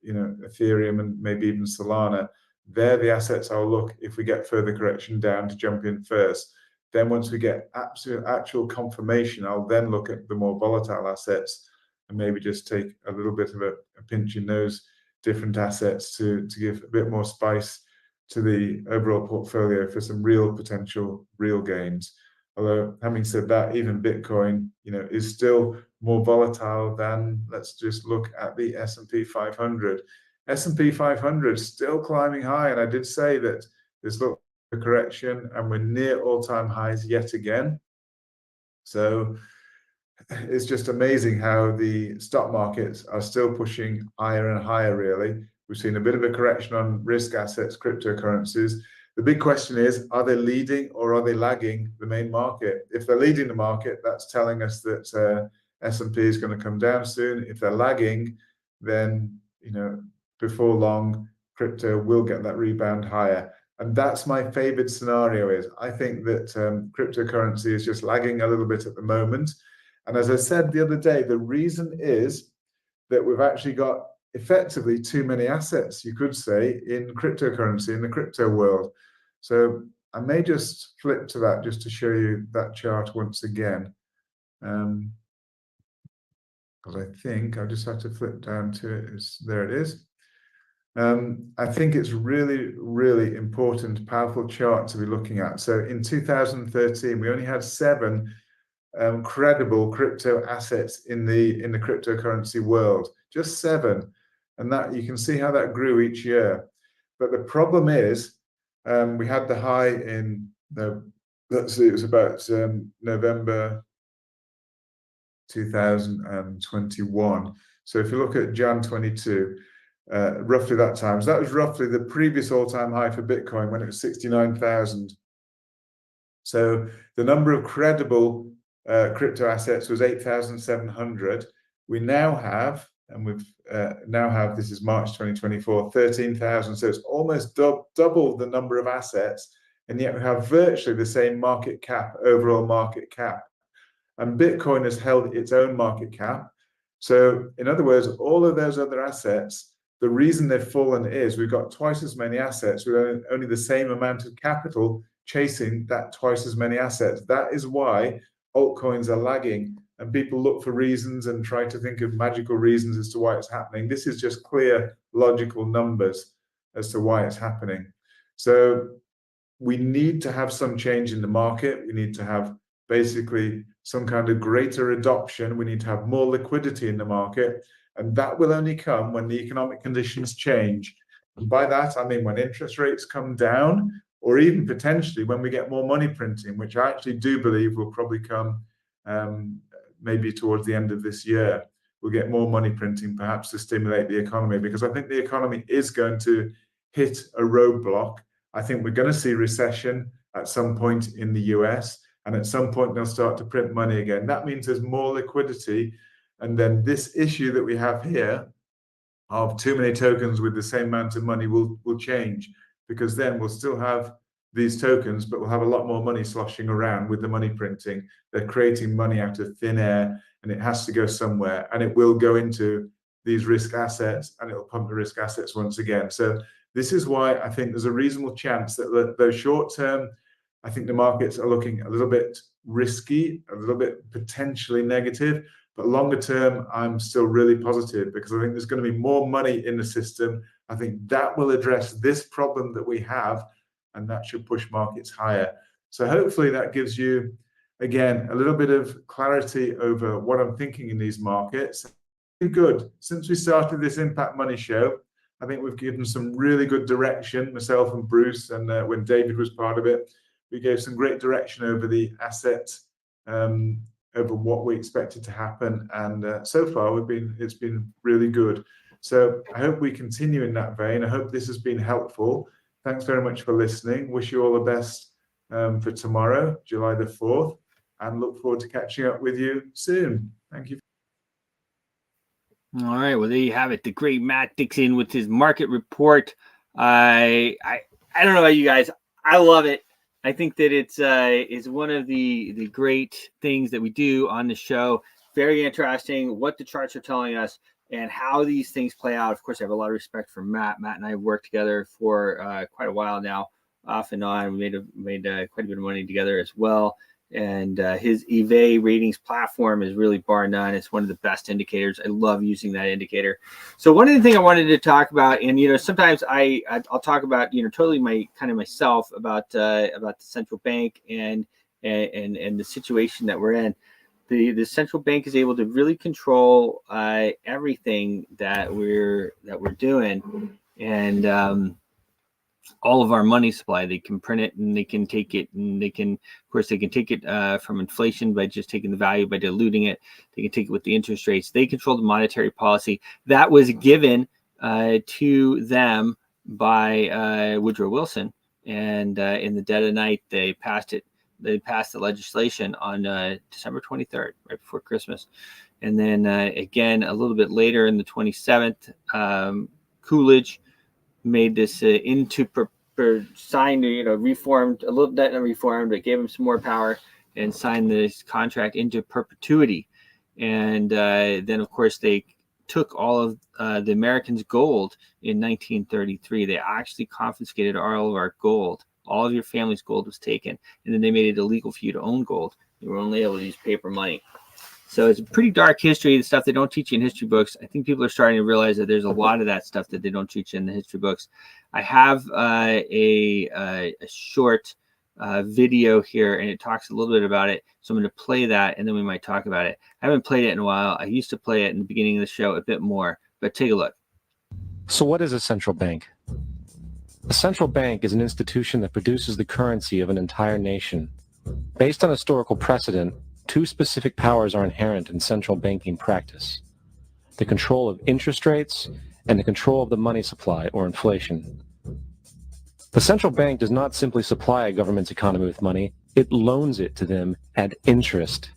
Ethereum and maybe even Solana. They're the assets I'll look if we get further correction down to jump in first. Then once we get actual confirmation, I'll then look at the more volatile assets and maybe just take a little bit of a pinch in those different assets to give a bit more spice to the overall portfolio for some real potential, real gains. Although, having said that, even Bitcoin, is still more volatile than, let's just look at the S&P 500. S&P 500 still climbing high, and I did say that this looked like a correction, and we're near all-time highs yet again. So it's just amazing how the stock markets are still pushing higher and higher, really. We've seen a bit of a correction on risk assets, cryptocurrencies. The big question is, are they leading or are they lagging the main market? If they're leading the market, that's telling us that S&P is going to come down soon. If they're lagging, then, before long, crypto will get that rebound higher. And that's my favorite scenario is, I think that cryptocurrency is just lagging a little bit at the moment. And as I said the other day, the reason is that we've actually got effectively too many assets, you could say, in cryptocurrency, in the crypto world. So I may just flip to that just to show you that chart once again. Because I think I just have to flip down to it. There it is. I think it's really, really important, powerful chart to be looking at. So in 2013, we only had 7 credible crypto assets in the cryptocurrency world, just 7, and that you can see how that grew each year. But the problem is, we had the high in let's see, it was about November 2021. So if you look at Jan 22, roughly that time, so that was roughly the previous all-time high for Bitcoin when it was 69,000. So the number of credible crypto assets was 8,700. We now have, and we've now have, this is March 2024, 13,000. So it's almost double the number of assets, and yet we have virtually the same market cap, overall market cap. And Bitcoin has held its own market cap. So in other words, all of those other assets, the reason they've fallen is we've got twice as many assets with only the same amount of capital chasing that twice as many assets. That is why altcoins are lagging, and people look for reasons and try to think of magical reasons as to why it's happening. This is just clear, logical numbers as to why it's happening. So we need to have some change in the market. We need to have basically some kind of greater adoption. We need to have more liquidity in the market, and that will only come when the economic conditions change. And by that, I mean when interest rates come down, or even potentially when we get more money printing, which I actually do believe will probably come maybe towards the end of this year. We'll get more money printing, perhaps to stimulate the economy, because I think the economy is going to hit a roadblock. I think we're going to see recession at some point in the US, and at some point they'll start to print money again. That means there's more liquidity, and then this issue that we have here of too many tokens with the same amount of money will change, because then we'll still have these tokens, but we'll have a lot more money sloshing around with the money printing. They're creating money out of thin air, and it has to go somewhere, and it will go into these risk assets, and it'll pump the risk assets once again. So this is why I think there's a reasonable chance that those short term, I think the markets are looking a little bit risky, a little bit potentially negative, but longer term, I'm still really positive because I think there's going to be more money in the system. I think that will address this problem that we have, and that should push markets higher. So hopefully that gives you, again, a little bit of clarity over what I'm thinking in these markets. Good. Since we started this Impact Money show, I think we've given some really good direction, myself and Bruce, and when David was part of it, we gave some great direction over the assets, over what we expected to happen, and so far it's been really good. So I hope we continue in that vein. I hope this has been helpful. Thanks very much for listening. Wish you all the best for tomorrow, July the 4th, and look forward to catching up with you soon. Thank you. All right, well, there you have it. The great Matt Dixon with his market report. I don't know about you guys. I love it. I think that it's one of the great things that we do on the show. Very interesting what the charts are telling us and how these things play out. Of course, I have a lot of respect for Matt. Matt and I have worked together for quite a while now, off and on. We made quite a bit of money together as well. And his EVA ratings platform is really bar none. It's one of the best indicators. I love using that indicator. So one of the things I wanted to talk about, and sometimes I'll talk about totally myself about the central bank and the situation that we're in. The central bank is able to really control everything that we're doing, and all of our money supply. They can print it and they can take it, and they can take it from inflation by just taking the value, by diluting it. They can take it with the interest rates. They control the monetary policy that was given to them by Woodrow Wilson, and in the dead of night they passed it. They passed the legislation on December 23rd, right before Christmas, and then again a little bit later, in the 27th, Coolidge made this signed, reformed a little bit, and reformed, but gave him some more power and signed this contract into perpetuity. And then, of course, they took all of the Americans' gold in 1933. They actually confiscated all of our gold. All of your family's gold was taken, and then they made it illegal for you to own gold. You were only able to use paper money. So it's a pretty dark history, the stuff they don't teach you in history books. I think people are starting to realize that there's a lot of that stuff that they don't teach in the history books. I have a short video here, and it talks a little bit about it. So I'm going to play that, and then we might talk about it. I haven't played it in a while. I used to play it in the beginning of the show a bit more, but take a look. So what is a central bank? A central bank is an institution that produces the currency of an entire nation. Based on historical precedent, two specific powers are inherent in central banking practice: the control of interest rates and the control of the money supply, or inflation. The central bank does not simply supply a government's economy with money, it loans it to them at interest.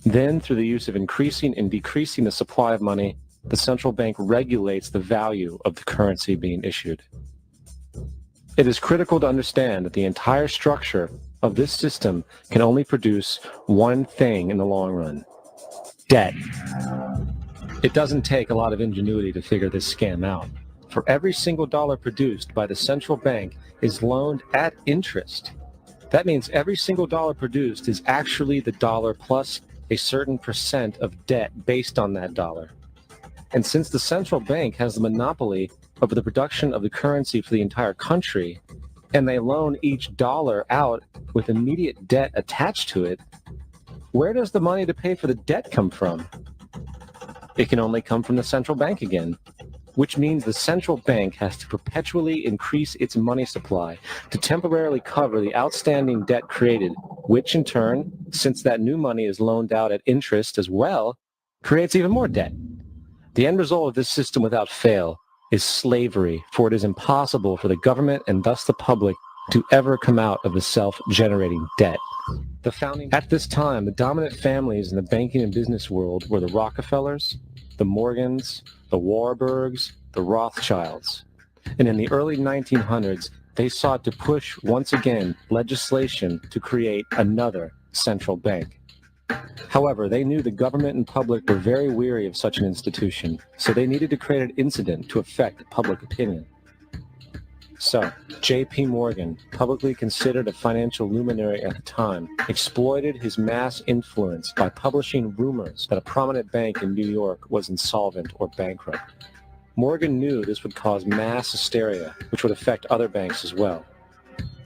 Then, through the use of increasing and decreasing the supply of money, the central bank regulates the value of the currency being issued. It is critical to understand that the entire structure of this system can only produce one thing in the long run: debt. It doesn't take a lot of ingenuity to figure this scam out. For every single dollar produced by the central bank is loaned at interest. That means every single dollar produced is actually the dollar plus a certain percent of debt based on that dollar. And since the central bank has the monopoly over the production of the currency for the entire country, and they loan each dollar out with immediate debt attached to it, where does the money to pay for the debt come from? It can only come from the central bank again, which means the central bank has to perpetually increase its money supply to temporarily cover the outstanding debt created, which in turn, since that new money is loaned out at interest as well, creates even more debt. The end result of this system without fail is slavery, for it is impossible for the government and thus the public to ever come out of the self-generating debt. At this time, the dominant families in the banking and business world were the Rockefellers, the Morgans, the Warburgs, the Rothschilds. And in the early 1900s, they sought to push, once again, legislation to create another central bank. However, they knew the government and public were very weary of such an institution, so they needed to create an incident to affect public opinion. So, J.P. Morgan, publicly considered a financial luminary at the time, exploited his mass influence by publishing rumors that a prominent bank in New York was insolvent or bankrupt. Morgan knew this would cause mass hysteria, which would affect other banks as well.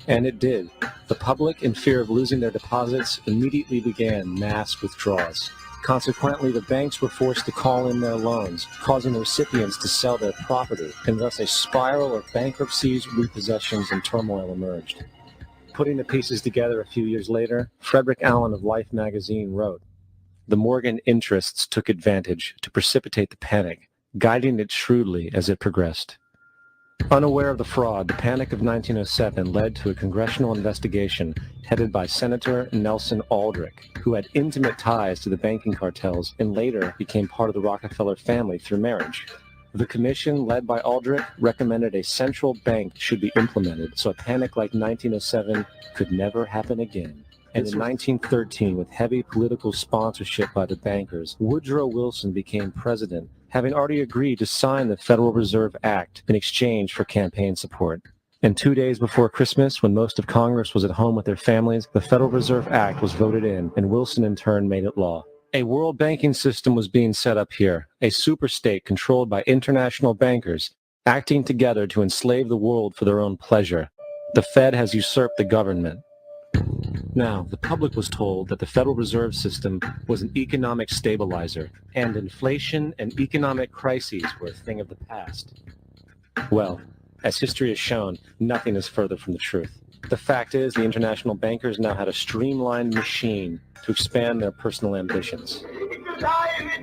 And it did. The public, in fear of losing their deposits, immediately began mass withdrawals. Consequently, the banks were forced to call in their loans, causing the recipients to sell their property, and thus a spiral of bankruptcies, repossessions, and turmoil emerged. Putting the pieces together a few years later, Frederick Allen of Life magazine wrote, "The Morgan interests took advantage to precipitate the panic, guiding it shrewdly as it progressed." Unaware of the fraud, the Panic of 1907 led to a congressional investigation headed by Senator Nelson Aldrich, who had intimate ties to the banking cartels and later became part of the Rockefeller family through marriage. The commission, led by Aldrich, recommended a central bank should be implemented so a panic like 1907 could never happen again. And in 1913, with heavy political sponsorship by the bankers, Woodrow Wilson became president, having already agreed to sign the Federal Reserve Act in exchange for campaign support. And 2 days before Christmas, when most of Congress was at home with their families, the Federal Reserve Act was voted in, and Wilson in turn made it law. A world banking system was being set up here, a superstate controlled by international bankers, acting together to enslave the world for their own pleasure. The Fed has usurped the government. Now, the public was told that the Federal Reserve System was an economic stabilizer, and inflation and economic crises were a thing of the past. Well, as history has shown, nothing is further from the truth. The fact is, the international bankers now had a streamlined machine to expand their personal ambitions. It's alive!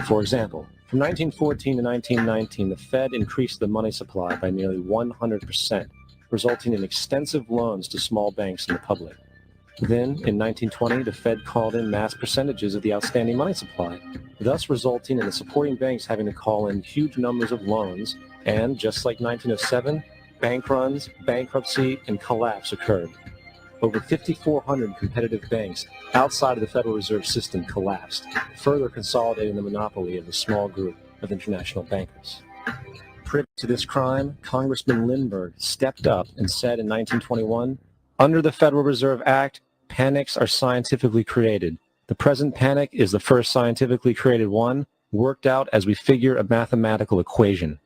For example, from 1914 to 1919, the Fed increased the money supply by nearly 100%. Resulting in extensive loans to small banks and the public. Then, in 1920, the Fed called in mass percentages of the outstanding money supply, thus resulting in the supporting banks having to call in huge numbers of loans, and just like 1907, bank runs, bankruptcy, and collapse occurred. Over 5,400 competitive banks outside of the Federal Reserve System collapsed, further consolidating the monopoly of a small group of international bankers. Privy to this crime, Congressman Lindbergh stepped up and said in 1921, "Under the Federal Reserve Act, panics are scientifically created. The present panic is the first scientifically created one, worked out as we figure a mathematical equation."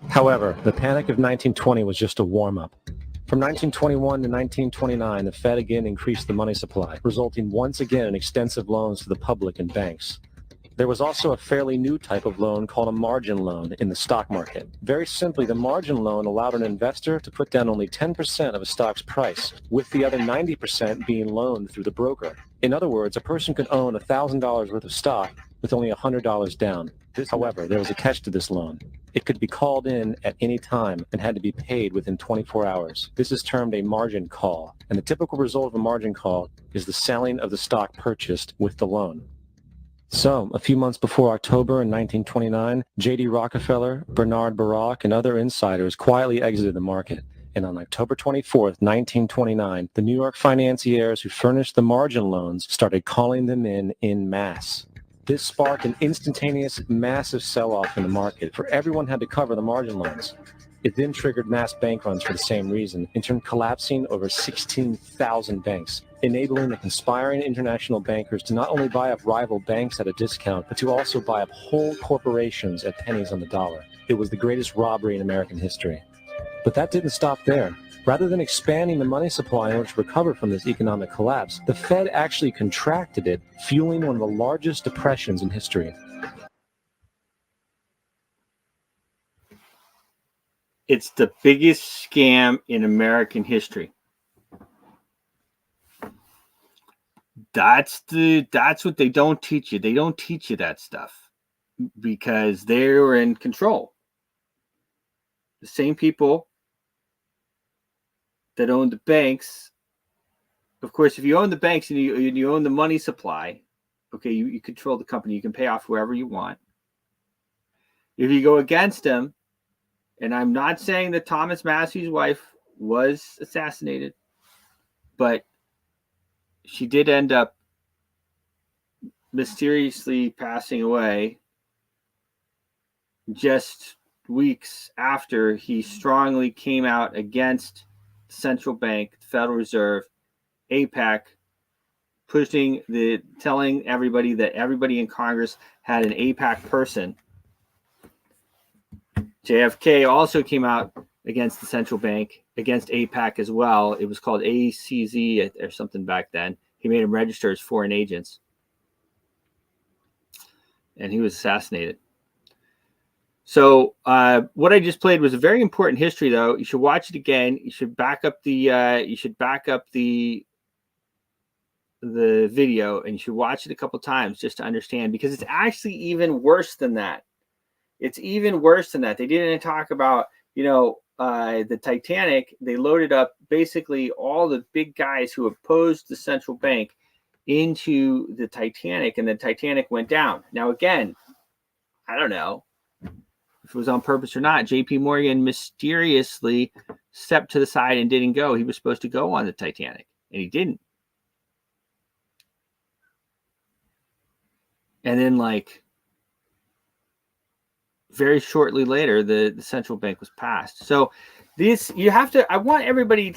However, the Panic of 1920 was just a warm-up. From 1921 to 1929, the Fed again increased the money supply, resulting once again in extensive loans to the public and banks. There was also a fairly new type of loan called a margin loan in the stock market. Very simply, the margin loan allowed an investor to put down only 10% of a stock's price, with the other 90% being loaned through the broker. In other words, a person could own $1,000 worth of stock with only $100 down. However, there was a catch to this loan. It could be called in at any time and had to be paid within 24 hours. This is termed a margin call, and the typical result of a margin call is the selling of the stock purchased with the loan. So, a few months before October in 1929, J.D. Rockefeller, Bernard Baruch, and other insiders quietly exited the market. And on October 24, 1929, the New York financiers who furnished the margin loans started calling them in masse. This sparked an instantaneous, massive sell-off in the market, for everyone had to cover the margin loans. It then triggered mass bank runs for the same reason, in turn collapsing over 16,000 banks, enabling the conspiring international bankers to not only buy up rival banks at a discount, but to also buy up whole corporations at pennies on the dollar. It was the greatest robbery in American history. But that didn't stop there. Rather than expanding the money supply in order to recover from this economic collapse, the Fed actually contracted it, fueling one of the largest depressions in history. It's the biggest scam in American history. That's what they don't teach you. They don't teach you that stuff because they're in control. The same people that own the banks. Of course, if you own the banks and you own the money supply, okay, you control the company. You can pay off whoever you want. If you go against them, And I'm not saying that Thomas Massey's wife was assassinated, but she did end up mysteriously passing away just weeks after he strongly came out against the central bank, the Federal Reserve, APAC, telling everybody that everybody in Congress had an APAC person. JFK also came out against the central bank, against APAC as well. It was called ACZ or something back then. He made them register as foreign agents. And he was assassinated. So what I just played was a very important history, though. You should watch it again. You should back up the video, and you should watch it a couple times just to understand, because it's actually even worse than that. It's even worse than that. They didn't talk about, the Titanic. They loaded up basically all the big guys who opposed the central bank into the Titanic, and the Titanic went down. Now, again, I don't know if it was on purpose or not. JP Morgan mysteriously stepped to the side and didn't go. He was supposed to go on the Titanic, and he didn't. And then, very shortly later, the central bank was passed. So I want everybody,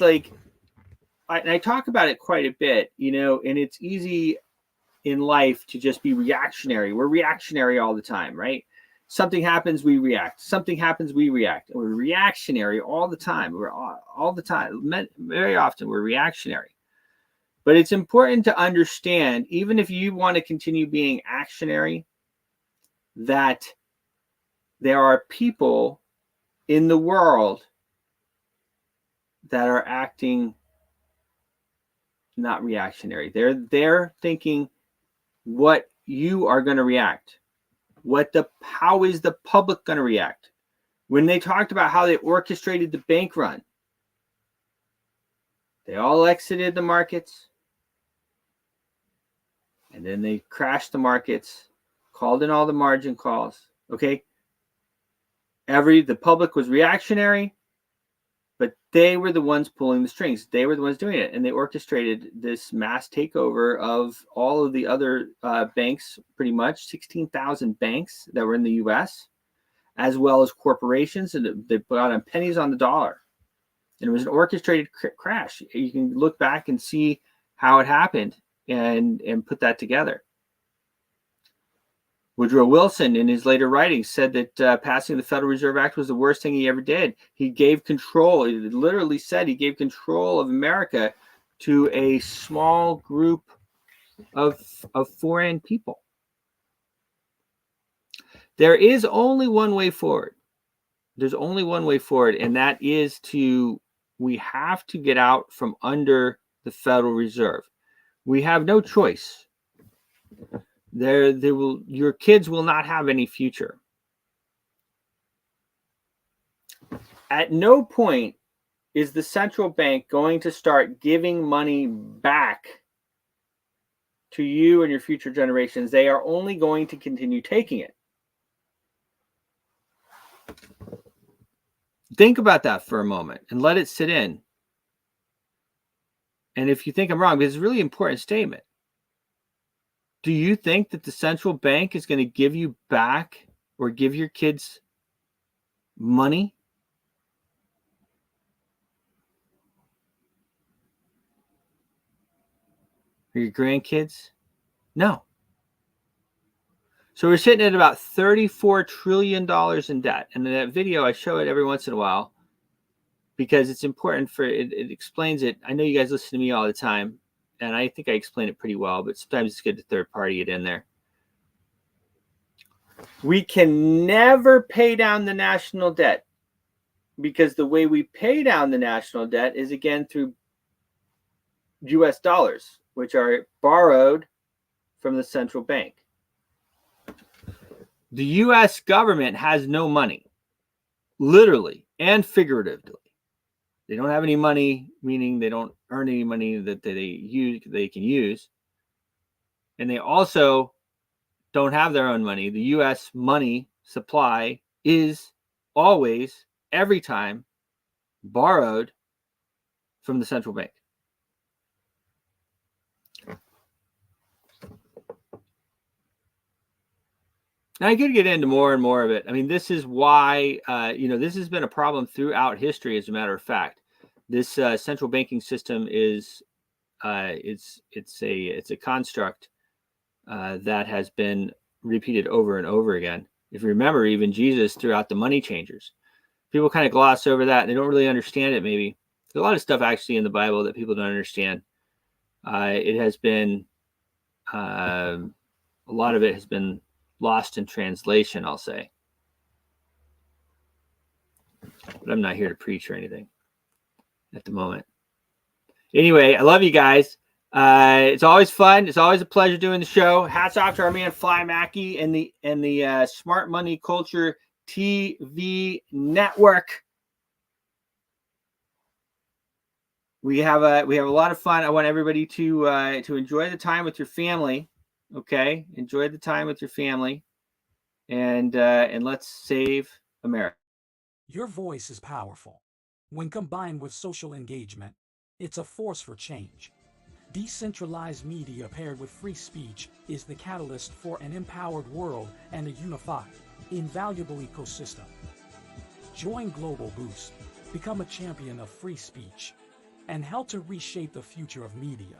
I talk about it quite a bit, and it's easy in life to just be reactionary. We're reactionary all the time, right? Something happens, we react. Something happens, we react. And we're reactionary all the time. We're all the time. Very often, we're reactionary. But it's important to understand, even if you want to continue being actionary, that there are people in the world that are acting not reactionary. They're thinking what you are going to react. How is the public going to react? When they talked about how they orchestrated the bank run, they all exited the markets, and then they crashed the markets, called in all the margin calls. Okay, the public was reactionary, but they were the ones pulling the strings. They were the ones doing it, and they orchestrated this mass takeover of all of the other banks, pretty much 16,000 banks that were in the U.S., as well as corporations, and they bought on pennies on the dollar. And it was an orchestrated crash. You can look back and see how it happened and put that together. Woodrow Wilson, in his later writings, said that passing the Federal Reserve Act was the worst thing he ever did. He gave control. He literally said he gave control of America to a small group of foreign people. There is only one way forward. There's only one way forward, and that is we have to get out from under the Federal Reserve. We have no choice. Your kids will not have any future. At no point is the central bank going to start giving money back to you and your future generations. They are only going to continue taking it. Think about that for a moment and let it sit in. And if you think I'm wrong, because it's a really important statement. Do you think that the central bank is going to give you back or give your kids money? Or your grandkids? No. So we're sitting at about $34 trillion in debt. And in that video, I show it every once in a while because it's important it explains it. I know you guys listen to me all the time, and I think I explain it pretty well, but sometimes it's good to third party it in there. We can never pay down the national debt because the way we pay down the national debt is, again, through US dollars, which are borrowed from the central bank. The US government has no money, literally and figuratively. They don't have any money, meaning they don't earn any money that they can use. And they also don't have their own money. The US money supply is always every time borrowed from the central bank. Now, I could get into more and more of it. I mean, this is why, this has been a problem throughout history, as a matter of fact. This central banking system is, it's a construct that has been repeated over and over again. If you remember, even Jesus threw out the money changers. People kind of gloss over that. They don't really understand it, maybe. There's a lot of stuff actually in the Bible that people don't understand. It has been, a lot of it has been lost in translation, I'll say. But I'm not here to preach or anything at the moment. Anyway, I love you guys. It's always fun. It's always a pleasure doing the show. Hats off to our man Fly Mackey and the Smart Money Culture TV network. We have a lot of fun. I want everybody to enjoy the time with your family. Okay, enjoy the time with your family, and let's save America. Your voice is powerful. When combined with social engagement, it's a force for change. Decentralized media paired with free speech is the catalyst for an empowered world and a unified, invaluable ecosystem. Join Global Boost, become a champion of free speech, and help to reshape the future of media.